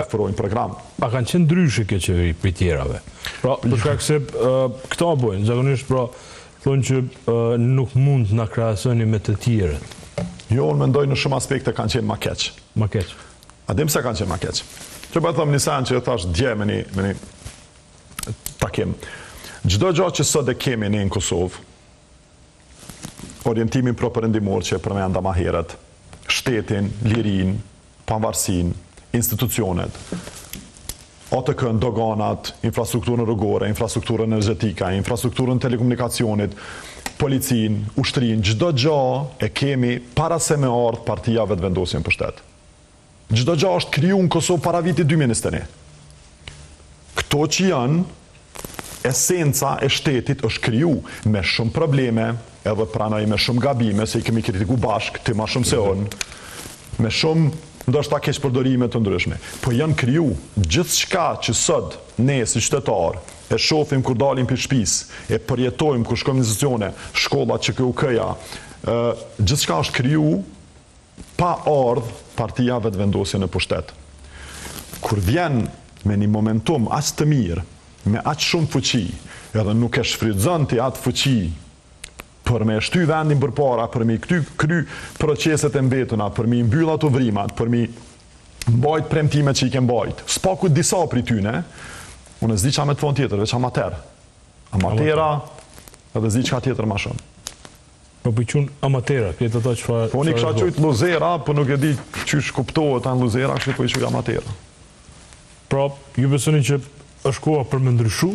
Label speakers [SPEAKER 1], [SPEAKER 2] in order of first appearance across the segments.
[SPEAKER 1] ofrojnë program.
[SPEAKER 2] A kanë qenë ndryshe kjo qeveri për tjerave? Pra, për shkak se këta bojnë, zakonisht pra thonë që nuk mund të na krahasoni me të tjerët.
[SPEAKER 1] Jo, unë mendoj në shumë aspekte kanë qenë ma keq.
[SPEAKER 2] Ma keq.
[SPEAKER 1] A dim se kanë qenë ma keq. Që për thëmë një sen që e thash dje me një takim. Çdo gjë që sot e kemi ne në Kosovë, orientimin propërendimor që e përmenda ma herët, shtetin, lirin, pavarësin, institucionet, OTK-n, doganat, infrastrukturën rrugore, infrastrukturën energjetika, infrastrukturën telekomunikacionit, policin, ushtrin, çdo gjë e kemi para se me ardhë partijave të vendosin për shtet. Çdo gjë është kriju në Kosovë para vitit 2021. Këto që janë esenca e shtetit është kriju me shumë probleme, edhe pranoj me shumë gabime, se i kemi kritiku bashkë, ti ma shumë se onë, me shumë ndoshta keq përdorime të ndryshme. Po janë kriju gjithçka që sot ne si qytetar e shohim kur dalim për shtëpisë, e përjetojmë kur shkojmë në institucione, shkollat që KUK-ja, gjithçka është kriju pa ardhur partijave të vendosjen në pushtet. Kur vjen me një momentum aq të mirë, me aq shumë fuqi, edhe nuk e shfrytëzon ti atë fuqi për me shty vendin përpara, për me kry proceset e mbetuna, për me mbyll ato vrimat, për me mbajt premtimet që i ke mbajt. Spaku disa prej tyne, unë s'di qa me të thonë tjetër, veç amater. Amatera, edhe s'di qa tjetër ma shumë.
[SPEAKER 2] Po pëjqun amatera, këtë ato që fa...
[SPEAKER 1] Po unë i kësha qujtë luzera, po nuk e di qysh kuptohet anë luzera, kështë po i qujtë amatera.
[SPEAKER 2] Pra, ju besoni që është koha për me ndryshu,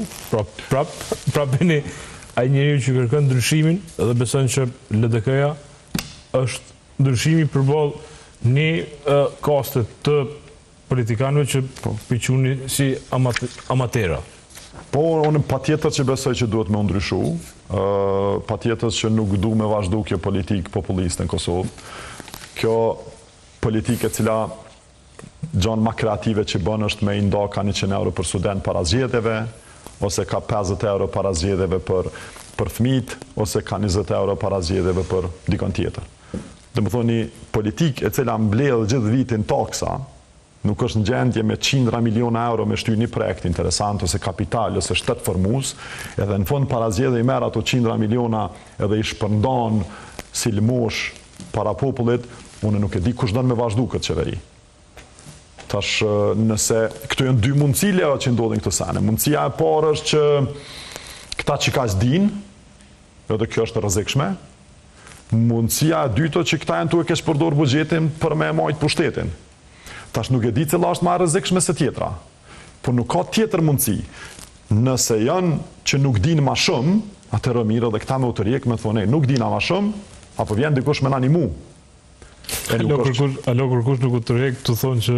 [SPEAKER 2] pra beni ai njeriu që kërkon ndryshimin dhe beson që LDK-ja është ndryshimi përballë një kaste të politikanëve që piquni si amatera.
[SPEAKER 1] Po, unë patjetër që besoj që duhet me ndryshu, patjetër që nuk du me vazhdu kjo politikë populiste në Kosovë. Kjo politikë e cila gjanë ma kreative që bënë është me inda ka 100 euro për student para zgjedhjeve, ose ka 50 euro para zgjedhjeve për fëmijët, ose ka 20 euro para zgjedhjeve për dikon tjetër. Dhe më thoni, politikë e cila mbledh gjithë vitin taksa, nuk është në gjendje me 100 miliona euro me shty një projekt interesant, ose kapital, ose shtet formus, edhe në fund para zgjedhjeve i merr ato 100 miliona edhe i shpërndan si lëmosh para popullit, unë nuk e di kush don me vazhdu këtë qeveri. Tash, nëse këto janë dy mundësile që ndodhin këtë sene. Mundësia e parë është që këta që ka s'din, edhe kjo është rrezikshme. Mundësia e dytë që këta janë tu e keq përdor buxhetin për me majt pushtetin. Tash nuk e di cila është më e rrezikshme se tjetra. Po nuk ka tjetër mundësi. Nëse janë që nuk din më shumë, atëherë mirë edhe këta me utoriek me thonë, nuk dina më shumë, apo vjen dikush me na nimu.
[SPEAKER 2] Alo kërkush nuk u të rejk të thonë që...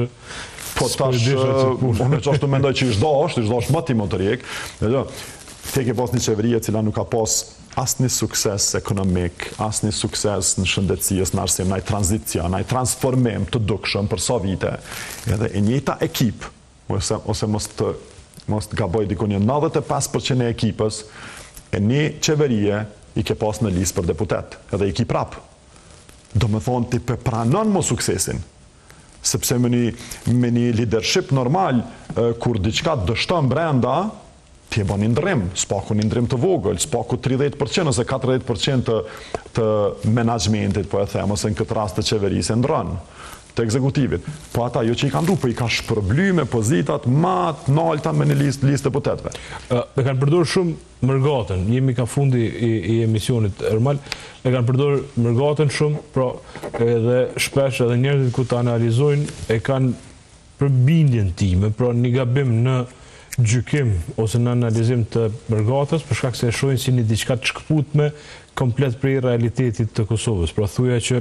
[SPEAKER 1] Po tash, unë që ashtu mendoj që ishda është më ti më të rejk. Te ke pas një qeveri e cila nuk ka pas asnjë sukses ekonomik, asnjë sukses në shëndetësijës, në arsim, në tranzicion, në transformim të dukshëm për sa vite. Edhe e njëjta ekip, ose mos të gaboj dikun një 95% e ekipës, e një qeverie i ke pas në listë për deputet, edhe i ki prap. Do me thonë ti pranon më suksesin, sepse me një leadership normal, kur diçka dështon brenda, ti e bën një ndrim, s'paku një ndrim të vogël, s'paku 30% ose 40% të menaxhmentit, po e them, ose në këtë rast të qeverisë ndron, të ekzekutivit. Po ata jo që i kanë ndu, po i ka shpërbly me pozitat ma të nalta me një listë deputetve.
[SPEAKER 2] E kanë përdorur shumë mërgatën, jemi ka fundi i emisionit Ermal, e kanë përdorur mërgatën shumë, pra edhe shpesh edhe njerëzit ku të analizojnë e kanë përbindjen time, pra një gabim në gjykim ose në analizim të mërgatës, për shkak se e shohin si një diçka të shkëputme komplet prej realitetit të Kosovës. Pra thuja që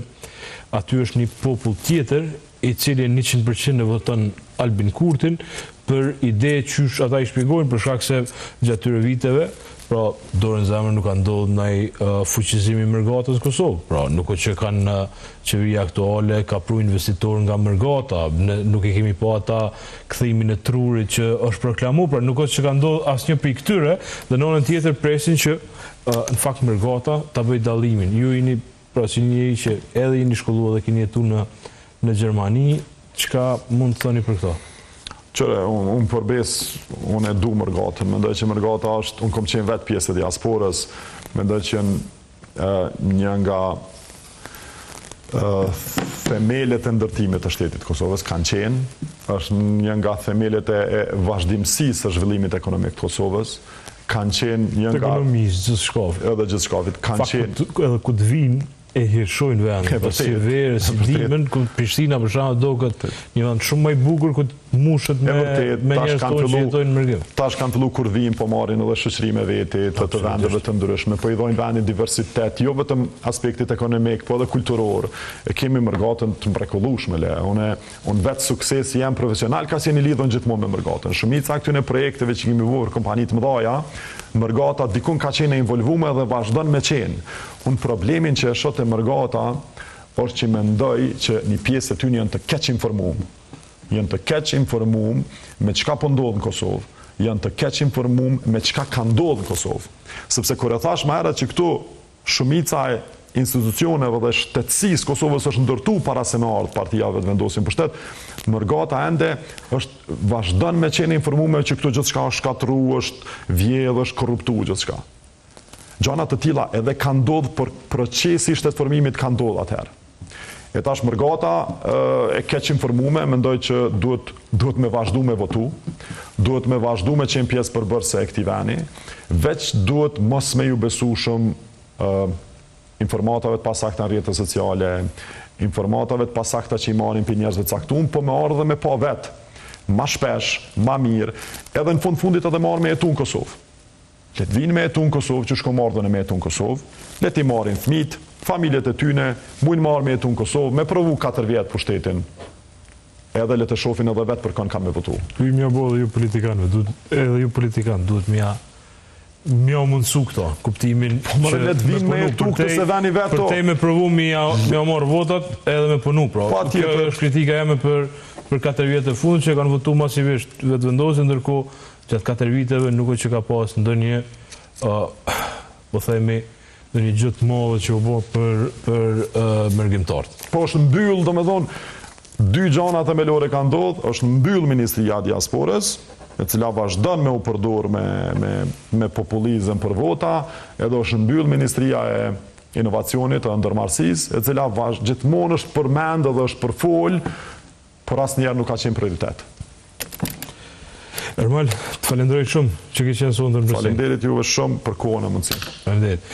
[SPEAKER 2] aty është një popull tjetër i cili 100% e voton Albin Kurtin për ide qysh ata i shpjegojnë për shkak se gjatë tyre viteve, pra dorën zemër nuk ka ndodhur ndaj fuqizimi i mërgatës në Kosovë. Pra nuk është që kanë qeveria aktuale ka pru investitor nga mërgata, nuk e kemi pa ata kthimin e trurit që është proklamuar, pra nuk është që ka ndodhur asnjë prej këtyre, dhe në anën tjetër presin që në fakt mërgata ta bëj dallimin. Ju jeni pra si njëri që edhe jeni shkolluar dhe keni jetuar në Gjermani, çka mund të thoni për këto?
[SPEAKER 1] Qëre, unë përbes, unë e du Mërgatën. Mendoj që Mërgata është, unë kom qenë vetë pjesë e diasporës, mendoj që një nga themelet e ndërtimit të shtetit Kosovës kanë qenë, është një nga themelet e vazhdimësisë së zhvillimit ekonomik të Kosovës, kanë qenë një nga...
[SPEAKER 2] Ekonomisë, gjithë shkafit.
[SPEAKER 1] Edhe gjithë shkafit, kanë qenë...
[SPEAKER 2] Edhe ku të vinë, e hirshojnë vendin, si verë, si dimën, ku Prishtina për shkak do këtë një vend shumë më i bukur ku mushet me njerëz tonë që jetojnë në mërgim.
[SPEAKER 1] Tash kanë fillu kur vijnë, po marrin edhe shoqërime vete të vendeve të ndryshme, po i dhojnë vendin diversitet, jo vetëm aspektit ekonomik, po edhe kulturor. E kemi Mërgatën të mrekullueshme le. Unë vetë sukses jam profesional, ka si një lidhën gjithmonë me Mërgatën. Shumica këtyre projekteve që kemi vënë kompani të mëdha, Mërgata dikun ka qenë involvume dhe vazhdon me qenë. Unë problemin që e shoh te Mërgata është që mendoj që një pjesë e tyre janë të keq informuar. Janë të keq informuar me çka po ndodh në Kosovë. Janë të keq informuar me çka ka ndodhur në Kosovë. Sepse kur e thash më herët që këtu shumica e institucioneve dhe shtetësisë Kosovës është ndërtu para se me ardhë partijave të vendosin për shtet, Mërgata ende është vazhdon me qenë informuar që këtu gjithçka është shkatruar, është vjedhur, është korruptuar gjithçka. Gjana të tilla edhe ka ndodhur, por procesi i shtetformimit ka ndodhur atëherë. E tash Mërgata e keq informuar, mendoj që duhet me vazhdu me votu, duhet me vazhdu me qenë pjesë përbërëse e këtij veni, veç duhet mos me ju besu shumë informatave të pasakta në rrjetet sociale, informatave të pasakta që i marrin për njerëzve të caktuar, po me ardhe me pa vetë, ma shpesh, ma mirë, edhe në fundit edhe marrë me jetu në Kosovë. Le të vinë me jetu në Kosovë, që shko marrë dhe me jetu në Kosovë, le të i marrin fëmijët, familjet e tyne, mujnë marrë me jetu në Kosovë, me provu 4 vjetë për shtetin, edhe le të shofin edhe vetë për kanë kanë me votu.
[SPEAKER 2] Ju mja bo dhe ju politikanëve, edhe ju politikanë duhet mja mundësu këto, kuptimin
[SPEAKER 1] që le të vinë me jetu këtë se veni veto.
[SPEAKER 2] Për te me provu mja morë votat edhe me punu, pra. Kjo është kritika jeme për 4 vjetë e fundit që kanë votu masivisht vetë vendosin, ndërko që atë 4 viteve nuk është që ka pas ndonjë, po themi, ndonjë gjëtë modhe që u bo për mërgjimtarët. Po
[SPEAKER 1] është mbyll, do me thonë, 2 gjana themelore ka ndodhë, është mbyll Ministria e Diasporës, e cila vazhdon me u përdor me populizëm për vota, edhe është mbyll Ministria e Inovacionit të Ndërmarrësisë, e cila gjithmonë është përmend dhe është përfol, por asnjëherë nuk ka qenë prioritet.
[SPEAKER 2] Ermal, të falenderoj shumë që ke qenë sonte në presim.
[SPEAKER 1] Falenderit juve shumë për kohën e mundësinë.
[SPEAKER 2] Faleminderit.